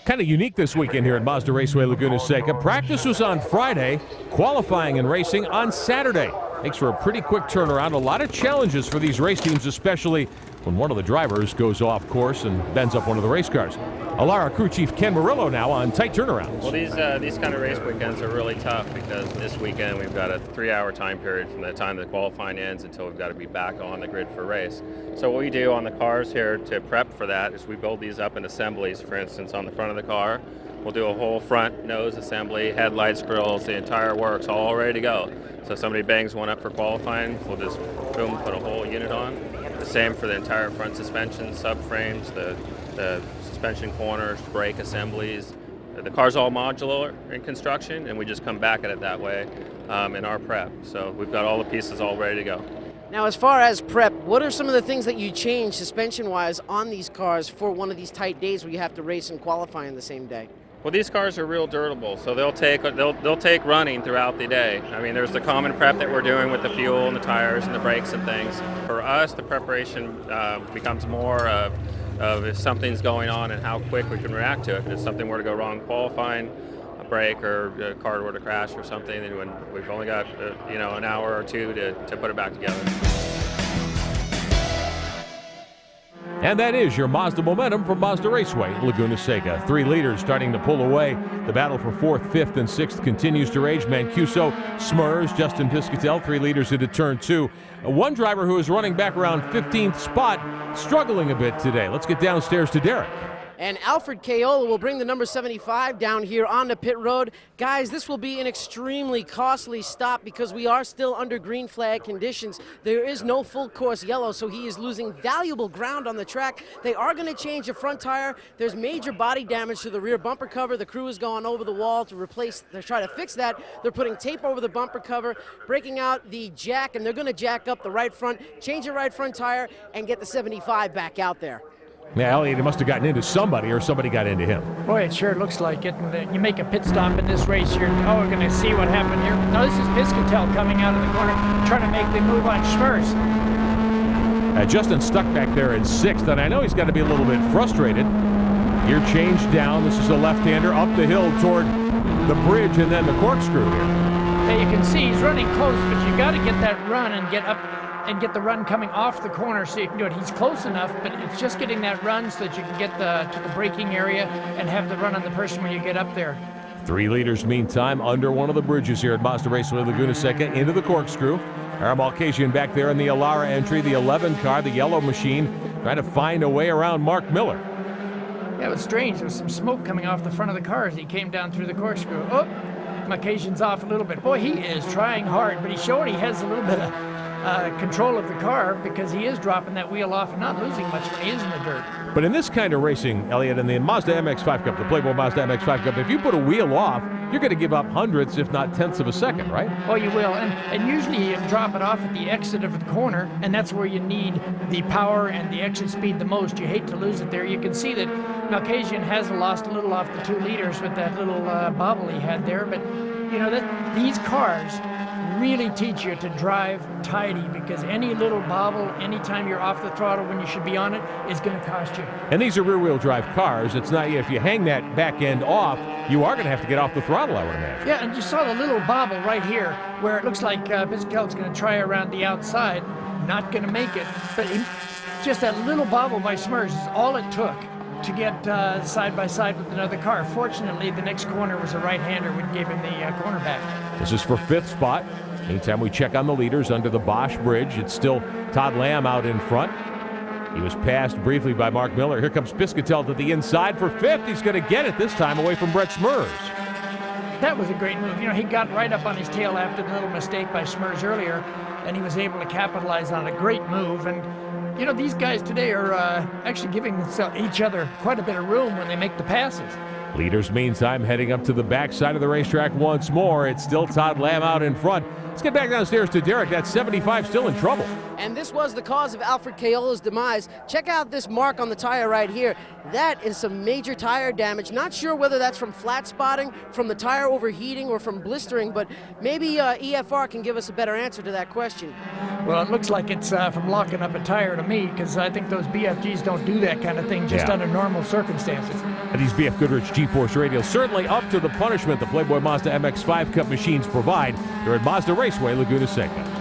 Kind of unique this weekend here at Mazda Raceway Laguna Seca. Practice was on Friday, qualifying and racing on Saturday. Makes for a pretty quick turnaround. A lot of challenges for these race teams, especially when one of the drivers goes off course and bends up one of the race cars. Alara crew chief Ken Murillo now on tight turnarounds. Well, these kind of race weekends are really tough because this weekend we've got a 3-hour time period from the time the qualifying ends until we've got to be back on the grid for a race. So what we do on the cars here to prep for that is we build these up in assemblies. For instance, on the front of the car, we'll do a whole front nose assembly, headlights, grills, the entire works, all ready to go. So if somebody bangs one up for qualifying, we'll just boom, put a whole unit on. The same for the entire front suspension, subframes, the suspension corners, brake assemblies. The car's all modular in construction, and we just come back at it that way in our prep. So we've got all the pieces all ready to go. Now, as far as prep, what are some of the things that you change suspension-wise on these cars for one of these tight days where you have to race and qualify on the same day? Well, these cars are real durable, so they'll take running throughout the day. I mean, there's the common prep that we're doing with the fuel and the tires and the brakes and things. For us, the preparation becomes more of if something's going on and how quick we can react to it. If something were to go wrong qualifying, a brake or a car were to crash or something, and when we've only got an hour or two to put it back together. And that is your Mazda momentum from Mazda Raceway, Laguna Seca. 3 leaders starting to pull away. The battle for 4th, 5th, and 6th continues to rage. Mancuso, Smurs, Justin Piscatel, 3 leaders into turn 2. One driver who is running back around 15th spot, struggling a bit today. Let's get downstairs to Derek. And Alfred Cayola will bring the number 75 down here on the pit road. Guys, this will be an extremely costly stop because we are still under green flag conditions. There is no full course yellow, so he is losing valuable ground on the track. They are going to change the front tire. There's major body damage to the rear bumper cover. The crew has gone over the wall to try to fix that. They're putting tape over the bumper cover, breaking out the jack, and they're going to jack up the right front, change the right front tire, and get the 75 back out there. Yeah, Elliott must have gotten into somebody, or somebody got into him. Boy, it sure looks like it. And you make a pit stop in this race, we're going to see what happened here. No, this is Piscatel coming out of the corner, trying to make the move on Schmers. Justin stuck back there in 6th, and I know he's got to be a little bit frustrated. Gear change down. This is a left-hander up the hill toward the bridge and then the corkscrew here. Yeah, you can see he's running close, but you got to get that run and get up and get the run coming off the corner so you can do it. He's close enough, but it's just getting that run so that you can get to the braking area and have the run on the person when you get up there. 3 leaders, meantime, under one of the bridges here at Mazda Raceway Laguna Seca into the corkscrew. Aaron Malkasian back there in the Alara entry, the 11 car, the yellow machine, trying to find a way around Mark Miller. Yeah, it was strange. There was some smoke coming off the front of the car as he came down through the corkscrew. Oh, Malkasian's off a little bit. Boy, he is trying hard, but he's showing he has a little bit of control of the car because he is dropping that wheel off and not losing much when he is in the dirt. But in this kind of racing, Elliott, in the Mazda MX-5 Cup, the Playboy Mazda MX-5 Cup, if you put a wheel off, you're going to give up hundredths, if not tenths of a second, right? Oh, you will. And usually you drop it off at the exit of the corner, and that's where you need the power and the exit speed the most. You hate to lose it there. You can see that Malkasian has lost a little off the 2 liters with that little bobble he had there. But, these cars really teach you to drive tidy because any little bobble, anytime you're off the throttle when you should be on it, is going to cost you. And these are rear-wheel drive cars. It's not, if you hang that back end off, you are going to have to get off the throttle, I would imagine. Yeah, and you saw the little bobble right here where it looks like Piscatel's going to try around the outside. Not going to make it, but just that little bobble by Smers is all it took to get side by side with another car. Fortunately, the next corner was a right-hander, which gave him the corner back. This is for 5th spot. Anytime we check on the leaders under the Bosch Bridge, it's still Todd Lamb out in front. He was passed briefly by Mark Miller. Here comes Piscatel to the inside for 5th. He's going to get it this time away from Brett Smers. That was a great move. He got right up on his tail after the little mistake by Smers earlier, and he was able to capitalize on a great move. And these guys today are actually giving each other quite a bit of room when they make the passes. Leaders, meantime, heading up to the backside of the racetrack once more. It's still Todd Lamb out in front. Let's get back downstairs to Derek. That 75 still in trouble. And this was the cause of Alfred Caiola's demise. Check out this mark on the tire right here. That is some major tire damage. Not sure whether that's from flat spotting, from the tire overheating, or from blistering, but maybe EFR can give us a better answer to that question. Well, it looks like it's from locking up a tire to me, because I think those BFGs don't do that kind of thing just under normal circumstances. And these BF Goodrich G-Force radials certainly up to the punishment the Playboy Mazda MX-5 Cup machines provide. They're at Mazda Raceway, Laguna Seca.